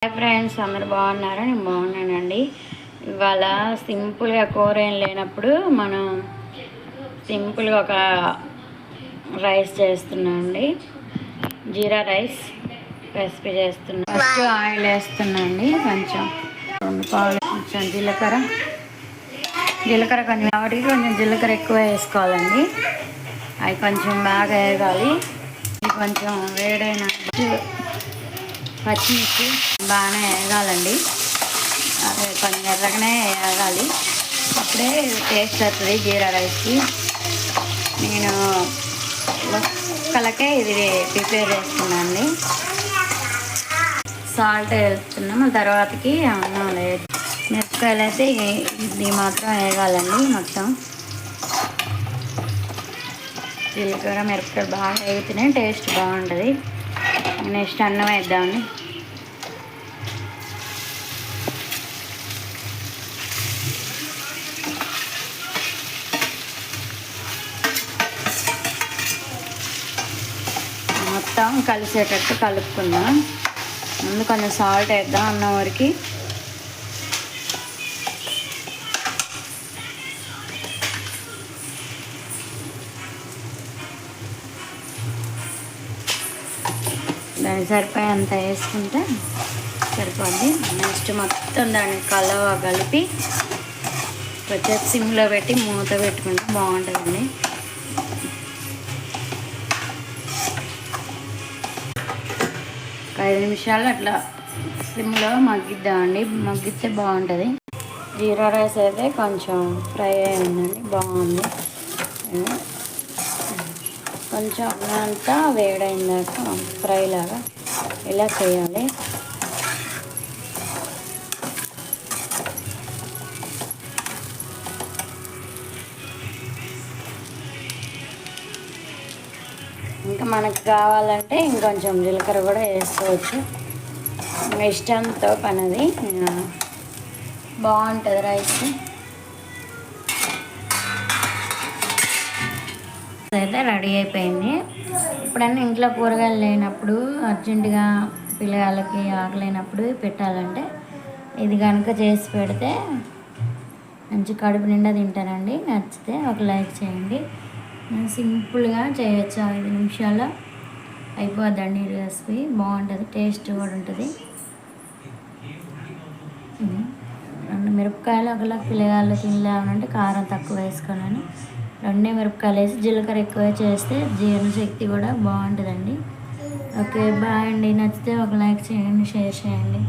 Hi friends, అందరు బాగున్నారా? నేను బాగున్నానండి. ఇవాళ సింపుల్గా కూర ఏం లేనప్పుడు మనం సింపుల్గా ఒక రైస్ చేస్తున్నామండి. జీరా రైస్ రెసిపీ చేస్తున్నా. ఫస్ట్ ఆయిల్ వేస్తున్నాండి, కొంచెం కొంచెం జీలకర్ర కొంచెం కాబట్టి కొంచెం జీలకర్ర ఎక్కువ వేసుకోవాలండి. అవి కొంచెం బాగా వేగాలి. కొంచెం వేడైన పచ్చిమిర్చి బాగానే వేగాలండి. అదే కొంచెం ఎర్రగానే వేగాలి, అప్పుడే టేస్ట్ వస్తుంది జీరా రైస్కి. నేను ముక్కలకే ఇది ప్రిపేర్ చేస్తున్నానండి. సాల్ట్ వేస్తున్నాం, తర్వాతకి అన్నం లేదు. మిరపకాయలు అయితే ఇది మాత్రం వేగాలండి. మొత్తం జీలకర్ర మిరపకాయలు బాగా వేగితేనే టేస్ట్ బాగుంటుంది. నెక్స్ట్ అన్నం వేద్దామండి. మొత్తం కలిసేటట్టు కలుపుకుందాం. ముందు కొంచెం సాల్ట్ వేద్దాం అన్నం వరకు. దానికి సరిపోయేంత వేసుకుంటే సరిపోద్ది. నెక్స్ట్ మొత్తం దాన్ని కలిపి కొంచెం సిమ్లో పెట్టి మూత పెట్టుకుంటే బాగుంటుందండి. ఒక 5 నిమిషాలు అట్లా సిమ్లో మగ్గిద్దామండి. మగ్గితే బాగుంటుంది. జీరా రైస్ అయితే కొంచెం ఫ్రై అయిందండి, బాగుంది. కొంచెం అంతా వేడైందాక ఫ్రై లాగా ఇలా చేయాలి. ఇంకా మనకు కావాలంటే ఇంకొంచెం జీలకర్ర కూడా వేసుకోవచ్చు. ఇష్టంతో పనిది, బాగుంటుంది రైస్. అయితే రెడీ అయిపోయింది. ఎప్పుడైనా ఇంట్లో కూరగాయలు లేనప్పుడు అర్జెంటుగా పిల్లగాళ్ళకి ఆకలేనప్పుడు పెట్టాలంటే ఇది కనుక చేసి పెడితే మంచి కడుపు నిండా తింటారండి. నచ్చితే ఒక లైక్ చేయండి. సింపుల్గా చేయొచ్చు, 5 నిమిషాల్లో అయిపోద్దండి రెసిపీ. బాగుంటుంది, టేస్ట్ కూడా ఉంటుంది. 2 మిరపకాయలు ఒకలా పిల్లగాళ్ళు తినలేమంటే కారం తక్కువ వేసుకున్నాను. 2 మిరపకాయలు వేసి జీలకర్ర ఎక్కువ చేస్తే జీర్ణశక్తి కూడా బాగుంటుందండి. ఓకే, బాయ్ అండి. నచ్చితే ఒక లైక్ చేయండి, షేర్ చేయండి.